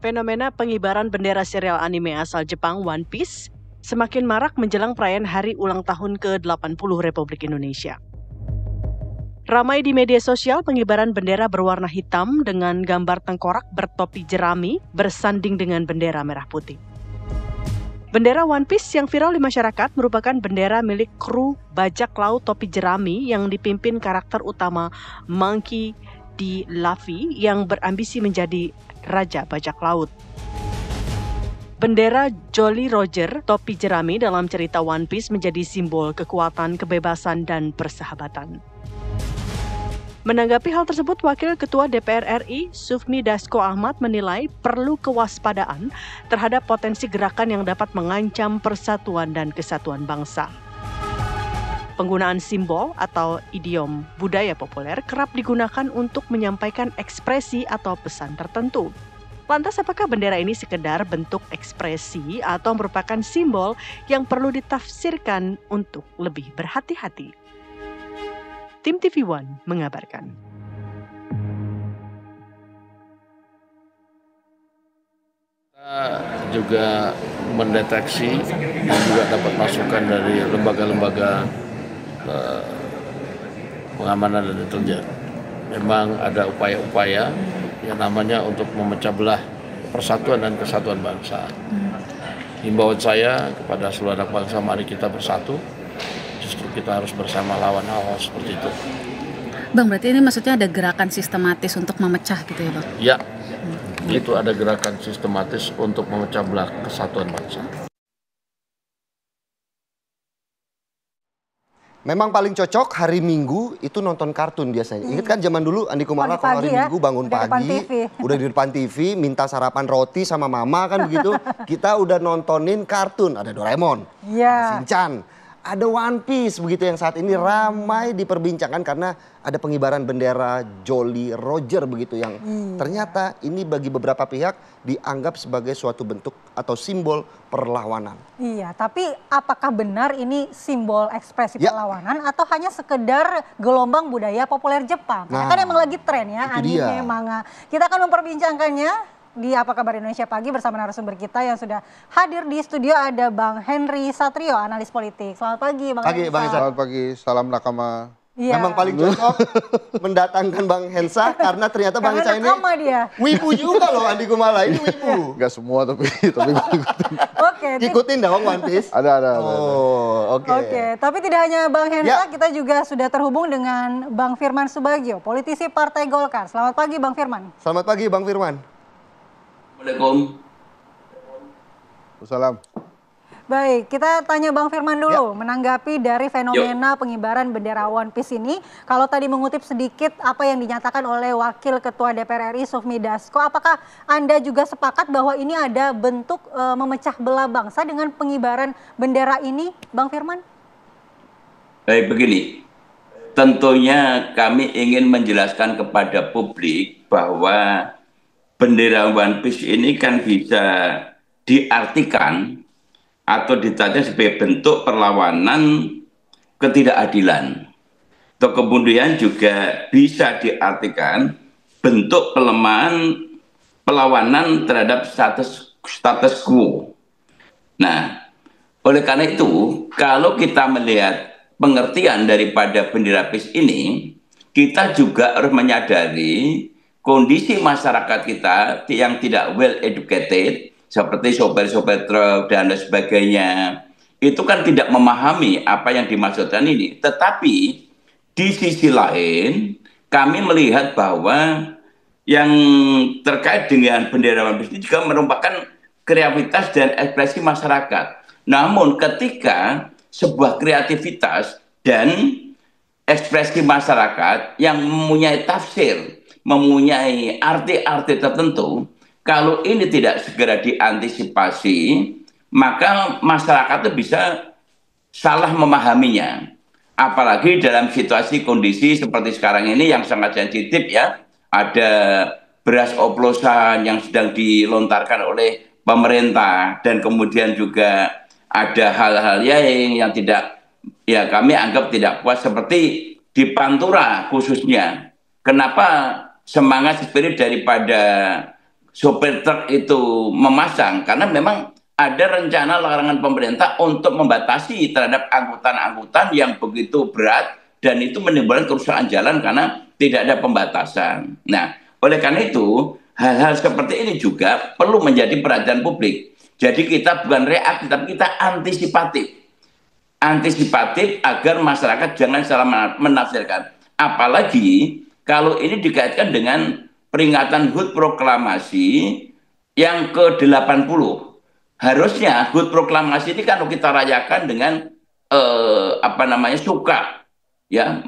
Fenomena pengibaran bendera serial anime asal Jepang One Piece semakin marak menjelang perayaan hari ulang tahun ke-80 Republik Indonesia. Ramai di media sosial pengibaran bendera berwarna hitam dengan gambar tengkorak bertopi jerami bersanding dengan bendera merah putih. Bendera One Piece yang viral di masyarakat merupakan bendera milik kru bajak laut topi jerami yang dipimpin karakter utama Monkey D. Luffy yang berambisi menjadi Raja Bajak Laut. Bendera Jolly Roger, topi jerami dalam cerita One Piece menjadi simbol kekuatan, kebebasan, dan persahabatan. Menanggapi hal tersebut, Wakil Ketua DPR RI, Sufmi Dasko Ahmad menilai perlu kewaspadaan terhadap potensi gerakan yang dapat mengancam persatuan dan kesatuan bangsa. Penggunaan simbol atau idiom budaya populer kerap digunakan untuk menyampaikan ekspresi atau pesan tertentu. Lantas apakah bendera ini sekedar bentuk ekspresi atau merupakan simbol yang perlu ditafsirkan untuk lebih berhati-hati? Tim TV One mengabarkan. Kita juga mendeteksi dan juga dapat masukan dari lembaga-lembaga pengamanan dan intelijen. Memang ada upaya-upaya yang namanya untuk memecah belah persatuan dan kesatuan bangsa. Himbauan saya kepada seluruh anak bangsa, mari kita bersatu. Justru kita harus bersama lawan hal seperti itu. Bang, berarti ini maksudnya ada gerakan sistematis untuk memecah gitu ya, Bang? Ya, itu ada gerakan sistematis untuk memecah belah kesatuan bangsa. Memang paling cocok hari Minggu itu nonton kartun biasanya. Ingat kan zaman dulu Andi Kumala kalau hari Minggu bangun pagi, udah di depan TV, minta sarapan roti sama mama kan begitu. Kita udah nontonin kartun, ada Doraemon, ada Shinchan, ada One Piece begitu yang saat ini ramai diperbincangkan karena ada pengibaran bendera Jolly Roger begitu yang ternyata ini bagi beberapa pihak dianggap sebagai suatu bentuk atau simbol perlawanan. Iya, tapi apakah benar ini simbol ekspresi perlawanan atau hanya sekedar gelombang budaya populer Jepang? Karena kan emang lagi tren ya anime, manga. Kita akan memperbincangkannya di Apa Kabar Indonesia Pagi bersama narasumber kita yang sudah hadir di studio. Ada Bang Henry Satrio, analis politik. Selamat pagi Bang Henry. Selamat pagi, salam nakama. Memang paling cocok mendatangkan Bang Hensa karena ternyata Bang Hensa ini wibu juga loh Andi Kumala, ini wibu. Gak semua tapi ngikutin. Ikutin dong One Piece. Ada. Oke. Tapi tidak hanya Bang Hensa, kita juga sudah terhubung dengan Bang Firman Subagio, politisi Partai Golkar. Selamat pagi Bang Firman. Selamat pagi Bang Firman. Assalamualaikum. Wassalam. Baik, kita tanya Bang Firman dulu menanggapi dari fenomena pengibaran bendera One Piece ini. Kalau tadi mengutip sedikit apa yang dinyatakan oleh Wakil Ketua DPR RI Sufmi Dasko, apakah Anda juga sepakat bahwa ini ada bentuk memecah belah bangsa dengan pengibaran bendera ini, Bang Firman? Baik, begini. Tentunya kami ingin menjelaskan kepada publik bahwa bendera One Piece ini kan bisa diartikan atau ditanya sebagai bentuk perlawanan ketidakadilan. Atau kemudian juga bisa diartikan bentuk perlawanan terhadap status quo. Nah, oleh karena itu, kalau kita melihat pengertian daripada bendera PIS ini, kita juga harus menyadari kondisi masyarakat kita yang tidak well educated, seperti sopir-sopir truk dan lain sebagainya, itu kan tidak memahami apa yang dimaksudkan ini. Tetapi di sisi lain, kami melihat bahwa yang terkait dengan bendera One Piece ini juga merupakan kreativitas dan ekspresi masyarakat. Namun ketika sebuah kreativitas dan ekspresi masyarakat yang mempunyai tafsir, mempunyai arti-arti tertentu, kalau ini tidak segera diantisipasi, maka masyarakat itu bisa salah memahaminya. Apalagi dalam situasi kondisi seperti sekarang ini yang sangat sensitif ya. Ada beras oplosan yang sedang dilontarkan oleh pemerintah. Dan kemudian juga ada hal-hal yang tidak, ya kami anggap tidak puas seperti di Pantura khususnya. Kenapa semangat spirit daripada sopir truk itu memasang, karena memang ada rencana larangan pemerintah untuk membatasi terhadap angkutan-angkutan yang begitu berat dan itu menimbulkan kerusakan jalan karena tidak ada pembatasan. Nah, oleh karena itu hal-hal seperti ini juga perlu menjadi perhatian publik. Jadi kita bukan reaktif, tapi kita antisipatif. Antisipatif agar masyarakat jangan salah menafsirkan. Apalagi kalau ini dikaitkan dengan peringatan HUT proklamasi yang ke-80. Harusnya HUT proklamasi ini kan kita rayakan dengan suka, ya,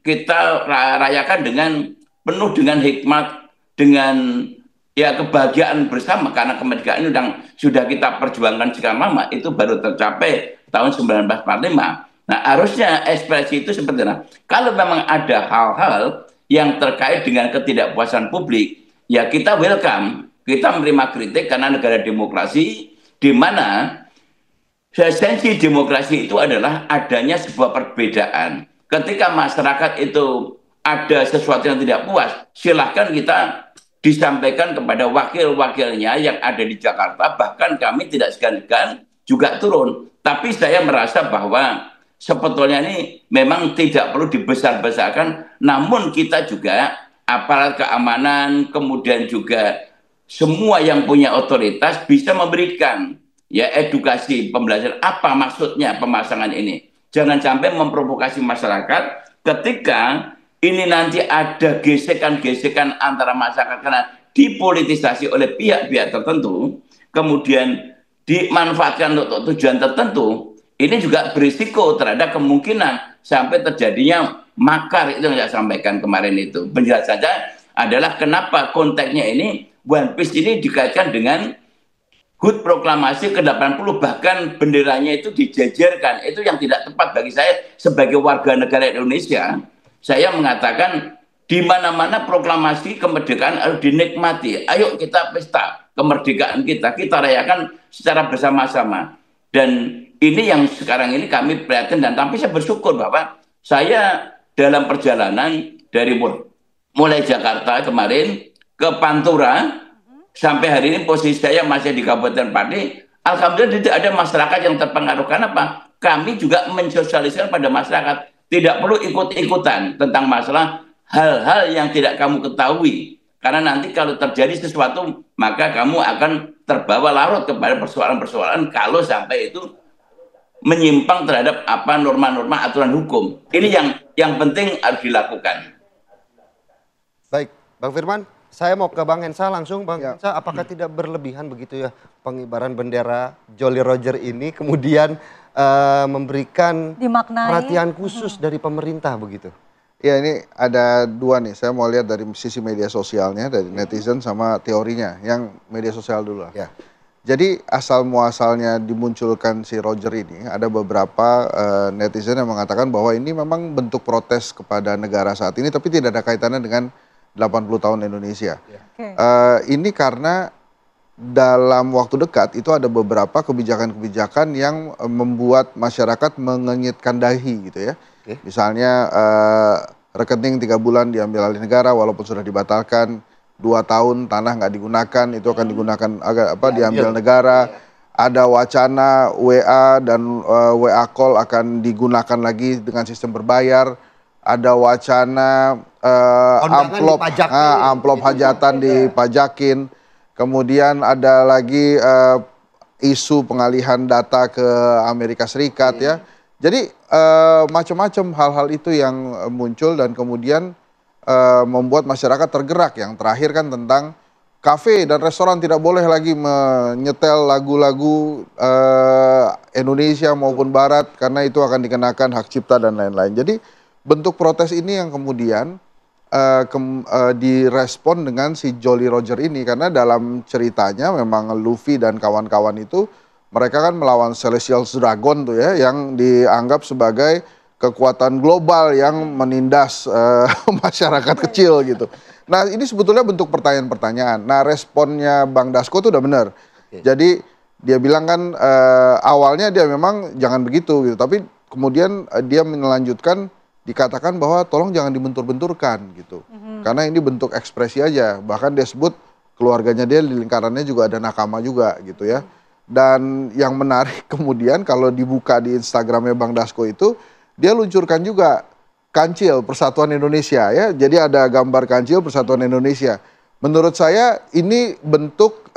kita rayakan dengan penuh dengan hikmat, dengan ya kebahagiaan bersama, karena kemerdekaan ini sudah kita perjuangkan sekian lama, itu baru tercapai tahun 1945. Nah, harusnya ekspresi itu seperti itu. Kalau memang ada hal-hal yang terkait dengan ketidakpuasan publik, ya kita welcome, kita menerima kritik karena negara demokrasi di mana esensi demokrasi itu adalah adanya sebuah perbedaan. Ketika masyarakat itu ada sesuatu yang tidak puas, silahkan kita disampaikan kepada wakil-wakilnya yang ada di Jakarta, bahkan kami tidak segan-segan juga turun. Tapi saya merasa bahwa sebetulnya ini memang tidak perlu dibesar-besarkan, namun kita juga aparat keamanan, kemudian juga semua yang punya otoritas bisa memberikan ya edukasi, pembelajaran apa maksudnya pemasangan ini. Jangan sampai memprovokasi masyarakat ketika ini nanti ada gesekan-gesekan antara masyarakat karena dipolitisasi oleh pihak-pihak tertentu, kemudian dimanfaatkan untuk tujuan tertentu. Ini juga berisiko terhadap kemungkinan sampai terjadinya makar, itu yang saya sampaikan kemarin itu. Penjelasan saja adalah kenapa konteksnya ini One Piece ini dikaitkan dengan HUT proklamasi ke-80, bahkan benderanya itu dijejerkan. Itu yang tidak tepat bagi saya sebagai warga negara Indonesia. Saya mengatakan di mana-mana proklamasi kemerdekaan harus dinikmati. Ayo kita pesta kemerdekaan kita rayakan secara bersama-sama. Dan ini yang sekarang ini kami prihatin, dan tapi saya bersyukur bahwa saya dalam perjalanan dari mulai Jakarta kemarin ke Pantura sampai hari ini posisi saya masih di Kabupaten Pati, alhamdulillah tidak ada masyarakat yang terpengaruh. Kenapa? Kami juga mensosialisasikan pada masyarakat, tidak perlu ikut-ikutan tentang masalah hal-hal yang tidak kamu ketahui. Karena nanti kalau terjadi sesuatu, maka kamu akan terbawa larut kepada persoalan-persoalan kalau sampai itu menyimpang terhadap apa norma-norma aturan hukum. Ini yang penting harus dilakukan. Baik, Bang Firman, saya mau ke Bang Hensa langsung. Bang Hensa, apakah tidak berlebihan begitu ya pengibaran bendera Jolly Roger ini kemudian memberikan perhatian khusus dari pemerintah begitu? Ya, ini ada dua nih, saya mau lihat dari sisi media sosialnya, dari netizen sama teorinya. Yang media sosial dulu lah. Ya. Jadi asal muasalnya dimunculkan si Roger ini, ada beberapa netizen yang mengatakan bahwa ini memang bentuk protes kepada negara saat ini, tapi tidak ada kaitannya dengan 80 tahun Indonesia. Ya. Ini karena dalam waktu dekat itu ada beberapa kebijakan-kebijakan yang membuat masyarakat mengenyitkan dahi gitu ya. Misalnya rekening 3 bulan diambil alih negara walaupun sudah dibatalkan, 2 tahun tanah nggak digunakan, itu akan digunakan diambil negara. Ada wacana WA dan WA call akan digunakan lagi dengan sistem berbayar. Ada wacana amplop hajatan dipajakin. Kemudian ada lagi isu pengalihan data ke Amerika Serikat ya. Jadi macam-macam hal-hal itu yang muncul dan kemudian membuat masyarakat tergerak. Yang terakhir kan tentang kafe dan restoran tidak boleh lagi menyetel lagu-lagu Indonesia maupun Barat karena itu akan dikenakan hak cipta dan lain-lain. Jadi bentuk protes ini yang kemudian direspon dengan si Jolly Roger ini, karena dalam ceritanya memang Luffy dan kawan-kawan itu mereka kan melawan Celestial Dragon tuh ya, yang dianggap sebagai kekuatan global yang menindas masyarakat kecil gitu. Nah ini sebetulnya bentuk pertanyaan-pertanyaan. Nah responnya Bang Dasko tuh udah benar. Jadi dia bilang kan awalnya dia memang jangan begitu gitu, tapi kemudian dia melanjutkan dikatakan bahwa tolong jangan dibentur-benturkan gitu. Karena ini bentuk ekspresi aja. Bahkan dia sebut keluarganya dia, di lingkarannya juga ada nakama juga gitu ya. Dan yang menarik kemudian kalau dibuka di Instagramnya Bang Dasko itu, dia luncurkan juga Kancil Persatuan Indonesia ya. Jadi ada gambar Kancil Persatuan Indonesia. Menurut saya ini bentuk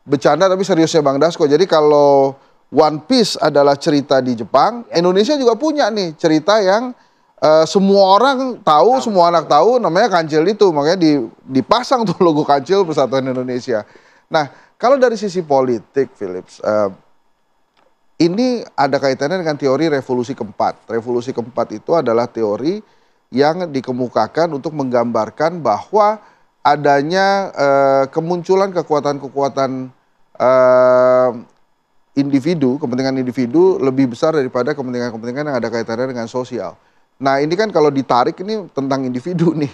bercanda tapi seriusnya Bang Dasko. Jadi kalau One Piece adalah cerita di Jepang, Indonesia juga punya nih cerita yang semua orang tahu, semua anak tahu, namanya Kancil itu. Makanya dipasang tuh logo Kancil Persatuan Indonesia. Nah, kalau dari sisi politik, Philips, ini ada kaitannya dengan teori revolusi keempat. Revolusi keempat itu adalah teori yang dikemukakan untuk menggambarkan bahwa adanya kemunculan kekuatan-kekuatan individu, kepentingan individu lebih besar daripada kepentingan-kepentingan yang ada kaitannya dengan sosial. Nah ini kan kalau ditarik ini tentang individu nih,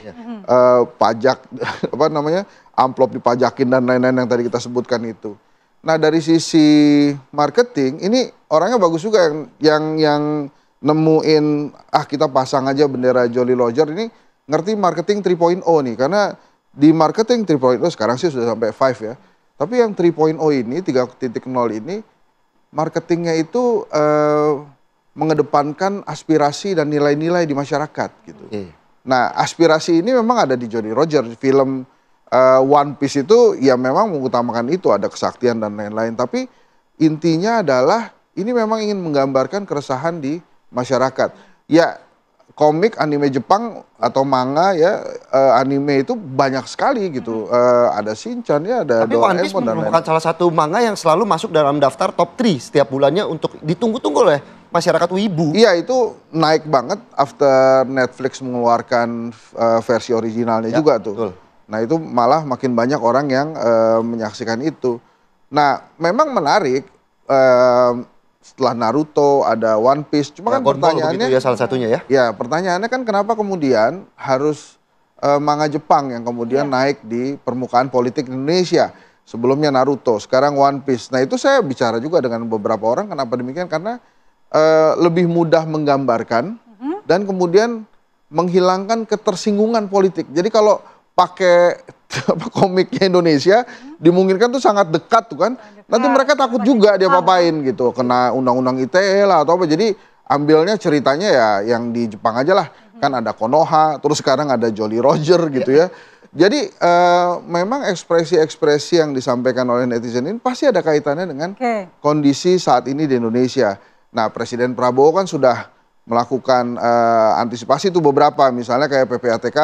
pajak, apa namanya, amplop dipajakin dan lain-lain yang tadi kita sebutkan itu. Nah dari sisi marketing ini orangnya bagus juga yang nemuin kita pasang aja bendera Jolly Roger ini ngerti marketing 3.0 nih, karena di marketing 3.0 sekarang sih sudah sampai 5 ya. Tapi yang 3.0 ini, 3.0 ini, marketingnya itu mengedepankan aspirasi dan nilai-nilai di masyarakat gitu. Nah aspirasi ini memang ada di Jolly Roger. Film One Piece itu ya memang mengutamakan itu, ada kesaktian dan lain-lain. Tapi intinya adalah ini memang ingin menggambarkan keresahan di masyarakat. Ya komik anime Jepang atau manga ya, anime itu banyak sekali gitu. Ada Shinchan ya, ada Tapi One Piece Doraemon dan merupakan salah satu manga yang selalu masuk dalam daftar top 3 setiap bulannya untuk ditunggu-tunggu oleh masyarakat wibu. Iya itu naik banget after Netflix mengeluarkan versi originalnya ya, juga tuh. Betul. Nah itu malah makin banyak orang yang menyaksikan itu. Nah memang menarik. Setelah Naruto ada One Piece, cuma kan pertanyaannya ya salah satunya ya. Ya pertanyaannya kan kenapa kemudian harus manga Jepang yang kemudian naik di permukaan politik Indonesia. Sebelumnya Naruto, sekarang One Piece. Nah itu saya bicara juga dengan beberapa orang kenapa demikian, karena lebih mudah menggambarkan dan kemudian menghilangkan ketersinggungan politik. Jadi kalau pakai komiknya Indonesia dimungkinkan tuh sangat dekat tuh kan. Nanti mereka takut juga dia apain gitu, kena undang-undang ITE lah atau apa. Jadi ambilnya ceritanya ya yang di Jepang aja lah. Kan ada Konoha, terus sekarang ada Jolly Roger gitu ya. Jadi memang ekspresi-ekspresi yang disampaikan oleh netizen ini pasti ada kaitannya dengan kondisi saat ini di Indonesia. Nah Presiden Prabowo kan sudah melakukan antisipasi itu beberapa, misalnya kayak PPATK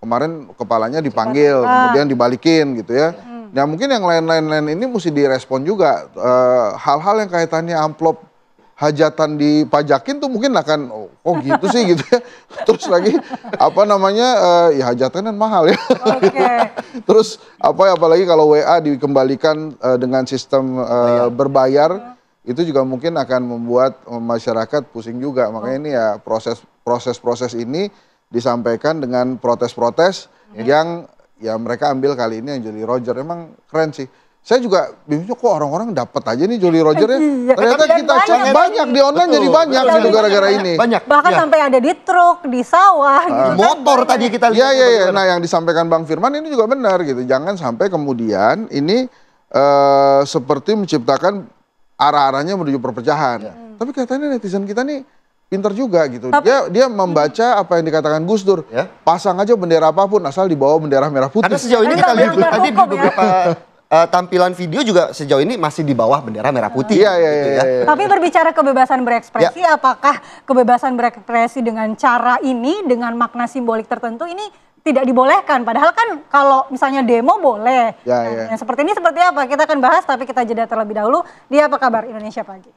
kemarin kepalanya dipanggil, kemudian dibalikin gitu ya. Nah mungkin yang lain-lain ini mesti direspon juga. Hal-hal yang kaitannya amplop hajatan dipajakin tuh mungkin akan, oh gitu sih gitu ya. Terus lagi apa namanya, ya hajatan kan mahal ya. Terus apalagi kalau WA dikembalikan dengan sistem berbayar, itu juga mungkin akan membuat masyarakat pusing juga. Makanya ini ya proses-proses ini disampaikan dengan protes-protes yang ya mereka ambil kali ini yang Jolly Roger. Emang keren sih. Saya juga bingung kok orang-orang dapat aja nih Jolly Roger ya. Ternyata kita cek banyak di online. Betul, jadi banyak gitu gara-gara ini. Banyak. Bahkan sampai ada di truk, di sawah, gitu. Motor tadi kita lihat. Iya. Nah yang disampaikan Bang Firman ini juga benar gitu. Jangan sampai kemudian ini seperti menciptakan arah-arahnya menuju perpecahan. Tapi katanya netizen kita nih pinter juga gitu. Dia membaca apa yang dikatakan Gus Dur. Pasang aja bendera apapun asal dibawa bendera merah putih. Karena sejauh ini kita lihat tadi di beberapa tampilan video juga sejauh ini masih di bawah bendera merah putih. Iya. Tapi berbicara kebebasan berekspresi, apakah kebebasan berekspresi dengan cara ini, dengan makna simbolik tertentu ini tidak dibolehkan? Padahal kan kalau misalnya demo boleh. Yang seperti ini seperti apa? Kita akan bahas, tapi kita jeda terlebih dahulu. Di Apa Kabar Indonesia Pagi.